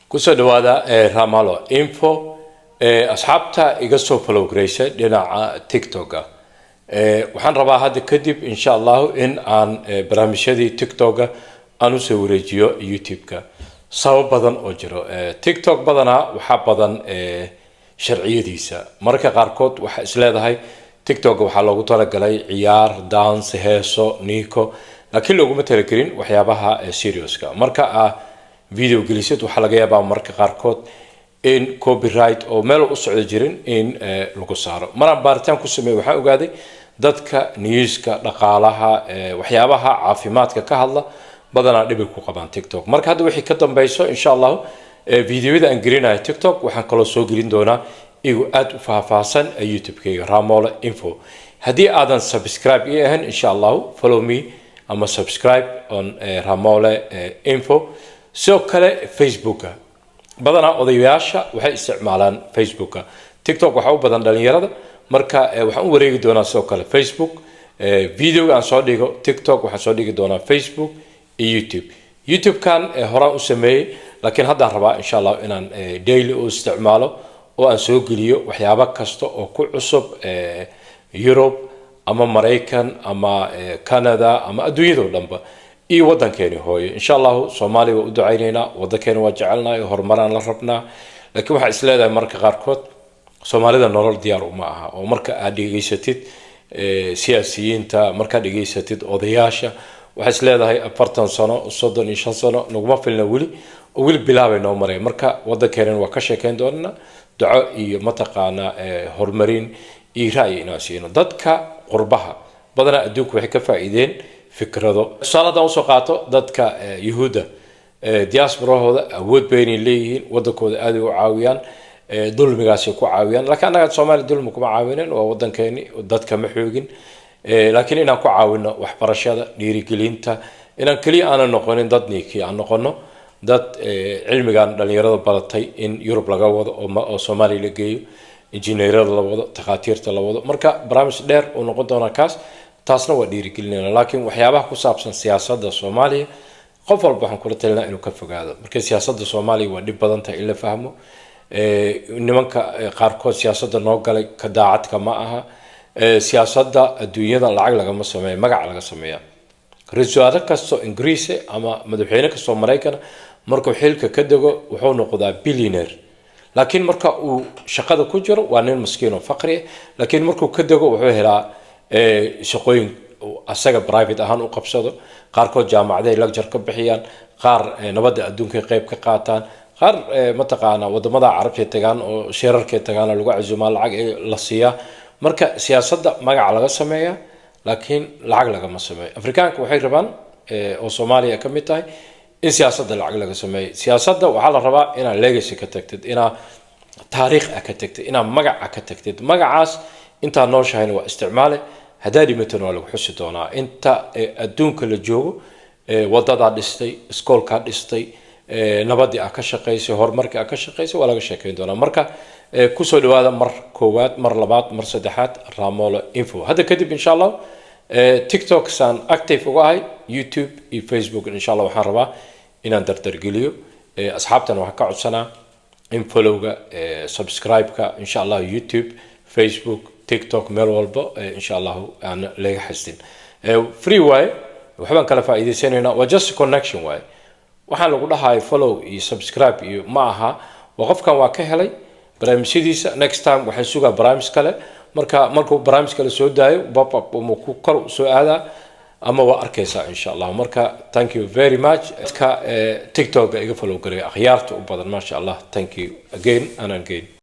kusoo dhawaada Ramalo info asxaabta iga soo follow gareysay dhinaca TikTok waxaan rabaa hadda kadib insha Allah in aan barnaamijyadii TikTok aan u soo wareejiyo YouTube-ka sabab badan oo jiro TikTok badana waxa badan sharciyadiisa marka qaarkood waxa isleedahay TikTok waxa loogu talagalay ciyaar dance heeso nico laakiin loogu talagalin waxyaabaha serious-ka marka video gelisid waxa laga yaabaa marka qaarkood in copyright oo meel u socdo jirin in lagu saaro maraan baaritaan ku sameeyay waxa ogaaday dadka newska dhaqaalaha waxyaabaha caafimaadka ka hadla badana dhib ku qabaan TikTok marka hadda wixii ka dambeeyso insha Allah videoyada aan gelinayo TikTok waxaan kala soo gelin doonaa igu aad u faahfaahsan YouTube-kayga Ramalo info haddii aadan subscribe yahan insha Allah follow me ama subscribe on Ramalo info sidoo kale Facebook badana odayaasha waxay isticmaalaan Facebook TikTok waxa u badan dhalinyarada marka waxaan u wareegi doonaa sidoo kale Facebook video aan soo dhigo TikTok waxaan soo dhigi doonaa Facebook iyo YouTube kan horaan u sameeyay laakiin hadda rabaa insha Allah inaan daily u isticmaalo oo aan soo geliyo waxyaabo kasta oo ku cusub Europe ama Mareykan ama Canada ama adduunyada dhanba iyo wadankeeni hooyo insha Allah Soomaaliya u ducaynayna wadankeena waa jecelnahay horumaraan la rabnaa laakiin waxa isleedahay marka qaarkood Soomaalida nolol diyaar uma aha oo marka aad dhigeysatid siyaasiyiinta marka dhigeysatid odayaasha waxa isleedahay 40 sano 35 sano naguma filna wili bilaabay noo maray marka wadankeena waa ka sheekayn doonaa duco iyo mataqaana horumarin iyo raay inaasiino dadka qurbaha badana adduunka waxay ka faa'iideen fikrado salada oo soo qaato dadka yahuuda diasporahooda awood bayna leeyihiin wadankooda aad u caawiyaan dulmigaas ku caawiyaan laakiin anaga Soomaali dulmi kuma caawineen waa wadankeeni dadka ma xoogin laakiin inaan ku caawino waxbarashada dhiirigelinta inaan kaliya aan noqonin dad niiki aan noqono dad cilmigan dhalinyarada baratay in Europe laga wado oo Soomaaliya la geeyo injineerada la wado takhaatiirta la wado marka barnaamij dheer oo noqon doona kaas taasna waa dhiirigelinayna laakiin waxyaabaha ku saabsan siyaasadda Soomaaliya qof walba waxaan kula talinaa inuu ka fogaado marka siyaasadda Soomaaliya waa dib badan tahay in la fahmo nimanka qaarkood siyaasadda noo galay ka daacadka ma aha siyaasadda adduunyada lacag laga ma sameeyo magac laga sameeyaa ra'iisul kasto Ingiriis ama madaxweyne kasto Mareykan markuu xilka ka dago wuxuu noqdaa billionaire laakiin marka uu shaqada ku jiro waa nin miskiin oo faqri laakiin markuu ka dago wuxuu helaa shaqooyin asaga private ahaan u qabsado qaarkood jaamacaday lecture ka bixiyaan qaar nabadda adduunka qayb ka qaataan qaar mataqaana wadamada carabta tagaan oo shirarka tagaan lagu casuumaa lacag la siiyaa marka siyaasadda magac laga sameeyaa laakiin lacag laga ma sameeyo Afrikaanka waxay rabaan oo Soomaaliya ka mid tahay in siyaasadda lacag laga sameeyo siyaasadda waxa la rabaa in legacy ka tagtid in taariikh ka tagtid in magac ka tagtid magacaas inta noo shaqeyn waa isticmaale hadii dhimato lagu xusi doonaa inta adduunka la joogo wadada dhistay iskoolka dhistay nabadii ka shaqeysay horumarka ka shaqeysay waa laga sheekeyn doonaa marka ku soo dhawaada mar koowaad mar labaad mar saddexaad Ramalo info hada kadib insha Allah TikTok san active uga ahay YouTube iyo Facebook insha Allah waxaan rabaa inaan dardargeliyo asxaabtan waxa ka codsanaa in follow-ga subscribe-ka insha Allah YouTube Facebook TikTok meel walba insha Allah aan leeyahay xastin free way waxaan kala faa'iideysanayna waa just connection way waxaan lagu dhahay follow iyo subscribe iyo ma aha waqofkan waa ka helay barnaamijyadiisa next time waxaan sugaa barnaamij kale markuu barnaamij kale soo daayo pop up oo ku kor soo aada ama waa arkaysaa insha Allah marka thank you very much ka TikTok iga follow gareey akhyaarta u badan ma sha Allah thank you again and again